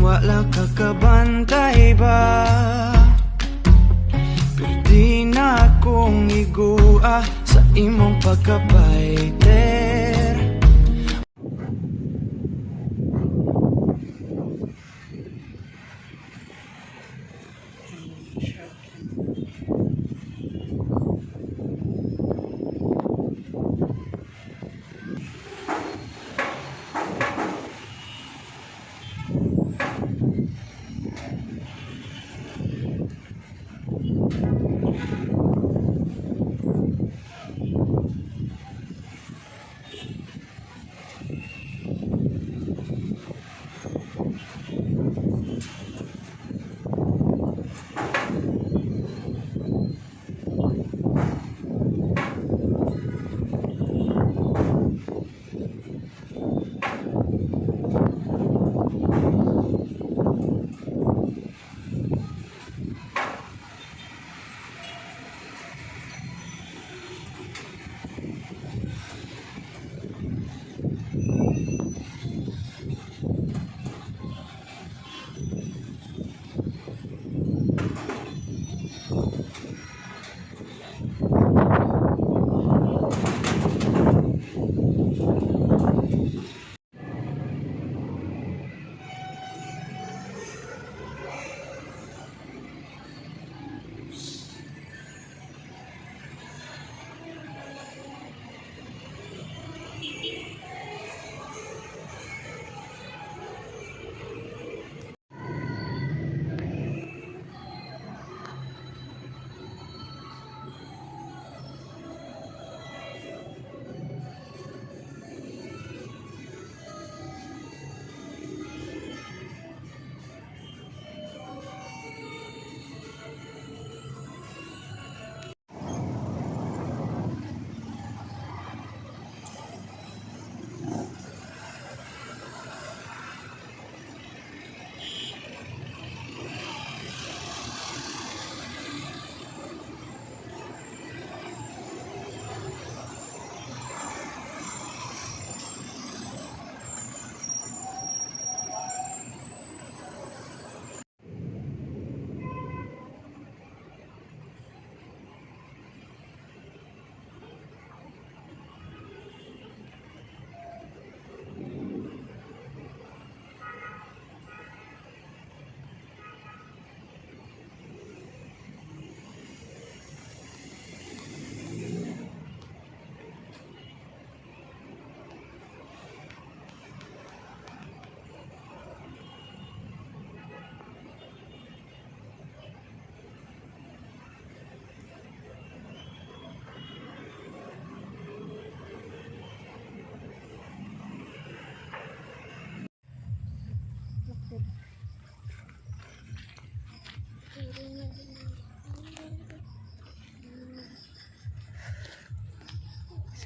wala kakabantay ba? Perdi na akong igua sa imong pagkapaiter.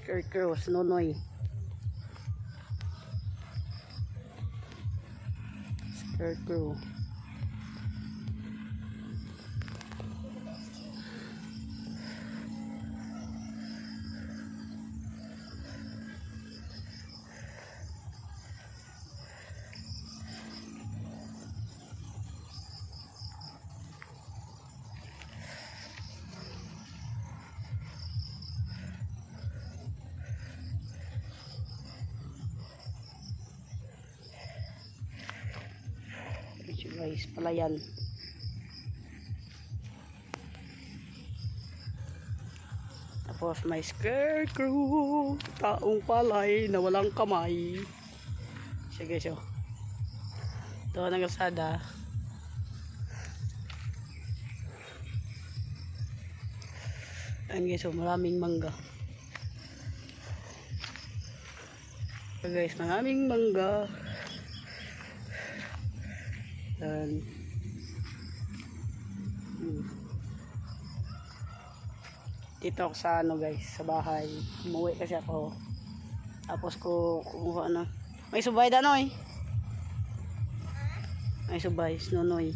Scarecrows, Nonoy. Scarecrow. Guys, palayan. Tapos may scarecrow, taong palay na walang kamay. Sige, so ito ang kalsada. Ayan guys, so maraming mangga. So guys, maraming mangga. Dan dito ako sa ano guys, sa bahay. Umuwi kasi ako. Tapos ko kumuha na. May subay danoy. May subay, Nonoy.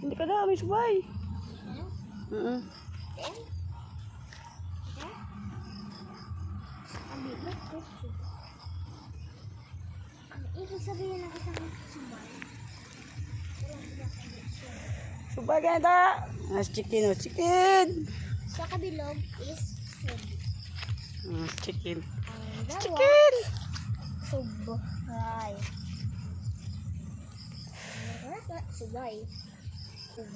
Hindi ka na, may subay. Ibig sabihin ng isang subay. Subay ka na ta. Mas chicken, oh, chicken. Sa kabilog is sub. Chicken. Ang dalawa, Chicken. subay. Subay. Sub.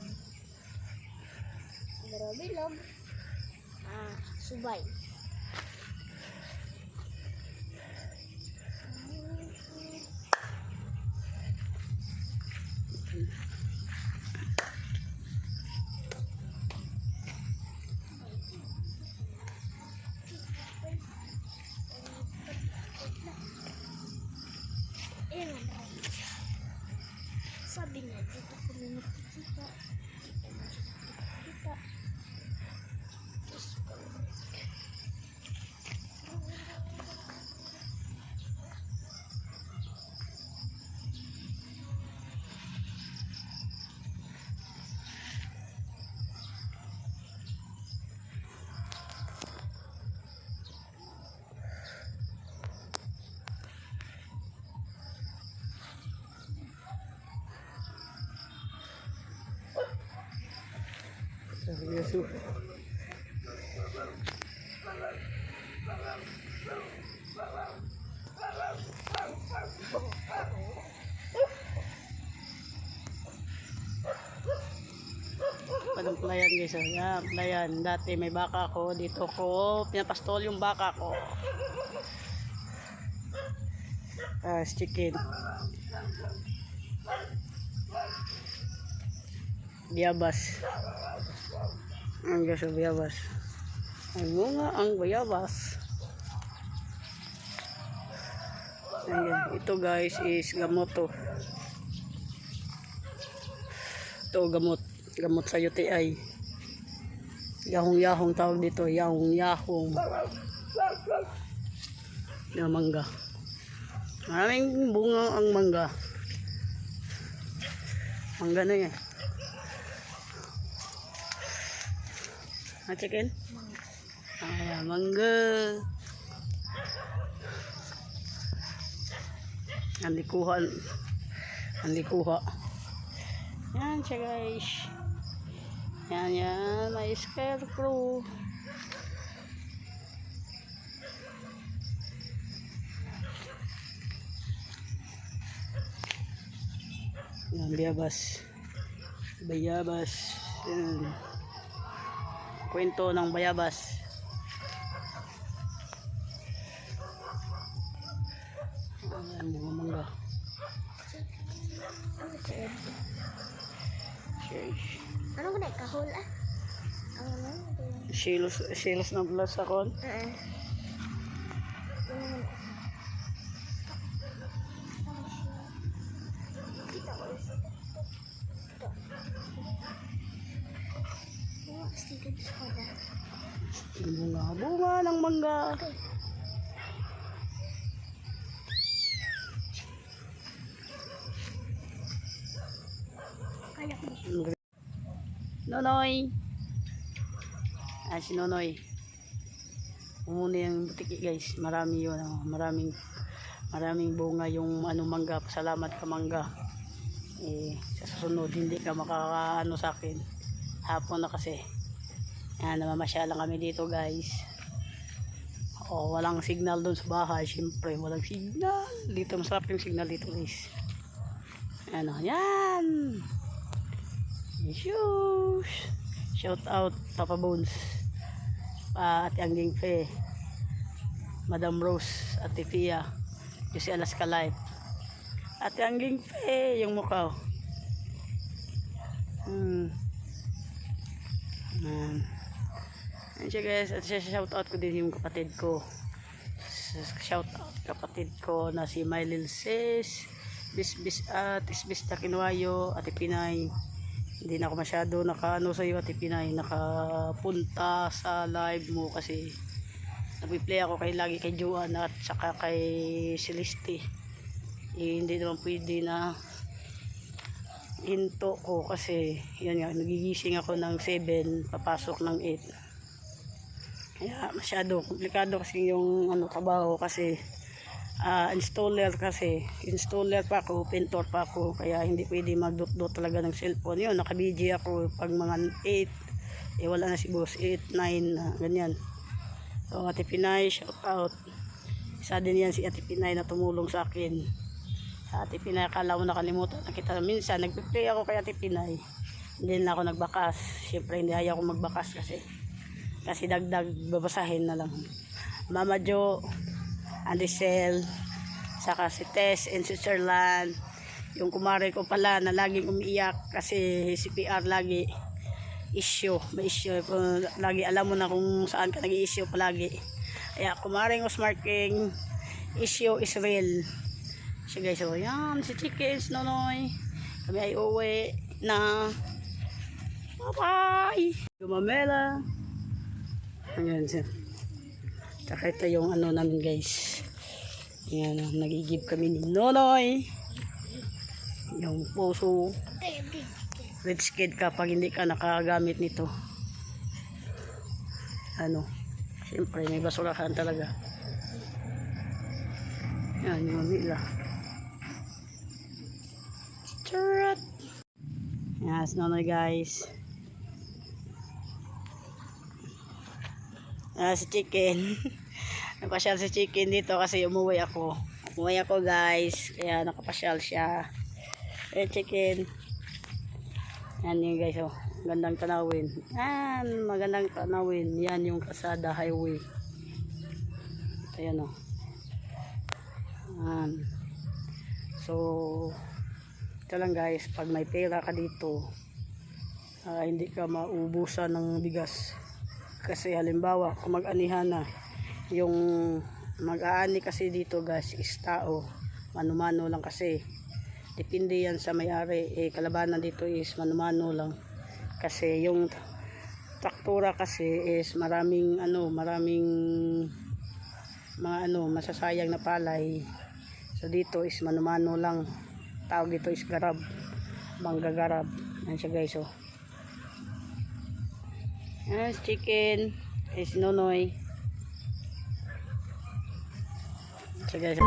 Ang bilog, subay. Sabi niya, dito kami nakikita. Kita. Seryoso. Padang playan guys, yan, playan. Dati may baka ko, dito ko pinapastol yung baka ko. Chicken. Bayabas. Ang guys, bayabas. Ang bunga ang bayabas. Ayan. Ito guys is gamot to. Ito gamot. Gamot sa UTI. Yahong-yahong tawag dito. Yahong-yahong. Yung mangga. Maraming bunga ang mangga. Mangga na yan. Chicken? Ayan, mangga. Ang likuha. Yan siya guys. Yan. May scarecrow. Yan, bayabas. Yan. Kwento ng bayabas. Ayan, mga mangga. Ano ko na kahol Silos ng plus akon. Bunga ng mangga. Nonoy. Si Nonoy. Umuna yung butiki guys. Marami yun. Maraming bunga yung mangga. Pasalamat ka mangga. Sa susunod hindi ka makakaano sa akin. Hapon na kasi. Namamasya lang kami dito guys. Walang signal doon sa bahay. Siyempre walang signal. Dito masarap yung signal dito guys. Yan. Shout out Papa Bones, Ate Angging Fe, Madam Rose, Ate Fia, Juicy Alaska Life, Ate Angging Fe, yung mukha. Yan siya guys. At shout out ko din yung kapatid ko. Shout out kapatid ko na si Mylil Sis, Bisbis at Isbis Takinwayo, Ate Pinay. Hindi na ako masyado nakaano sa iyo Ate Pinay, nakapunta sa live mo kasi nagpi-play ako lagi kay Juan at saka kay Celeste. Hindi naman pwede na hinto ko kasi yan nga, nagigising ako ng 7, papasok ng 8. Kaya masyado komplikado kasi yung ano, trabaho kasi installer pa ako, pintor pa ako, kaya hindi pwede magdot-dot talaga ng cellphone. Yun, naka-BG ako pag mga 8, wala na si boss, 8, 9, ganyan. So Ate Pinay, shout out. Isa din yan si Ate Pinay na tumulong sa akin. Ate Pinay, akala mo nakalimutan na kita. Minsan nagpe-play ako kay Ate Pinay, hindi na ako nagbakas. Siyempre hindi ayaw ko magbakas kasi dagdag babasahin na lang. Mama Jo, Andesel, saka si Tess in Switzerland, yung kumare ko pala na laging umiiyak kasi si PR lagi may issue, lagi alam mo na kung saan ka nag-i-issue palagi. Kaya kumaring Smart King, issue is real siya guys. So yan, si Chickens Nonoy, kami ay uwi na, bye bye Gumamela. Ayan siya. Tsaka ito yung ano namin guys. Ayan, nagigib kami ni Nonoy. Yung puso. Rich kid kapag hindi ka nakagamit nito. Ano, siyempre may basurahan talaga. Ayan yung mamila. Charot. Ayan, si Nonoy guys. Si Chicken. Napasyal si Chicken dito kasi umuwi ako guys, kaya nakapasyal siya. Chicken. Yan yung guys, oh. Gandang tanawin. Yan, magandang tanawin. Yan yung Kalsada Highway. Ayan, oh. Yan. So ito lang guys, pag may pera ka dito, hindi ka maubusan ng bigas. Kasi halimbawa kung mag-anihan na, yung mag-aani kasi dito guys is tao, mano-mano lang kasi, depende yan sa may-ari. Kalabanan dito is mano-mano lang kasi yung traktura kasi is maraming mga masasayang na palay. So dito is mano-mano lang, tawag dito is garab, manggagarab. Yan siya guys, oh. Yan, Chicken is Nonoy. So guys,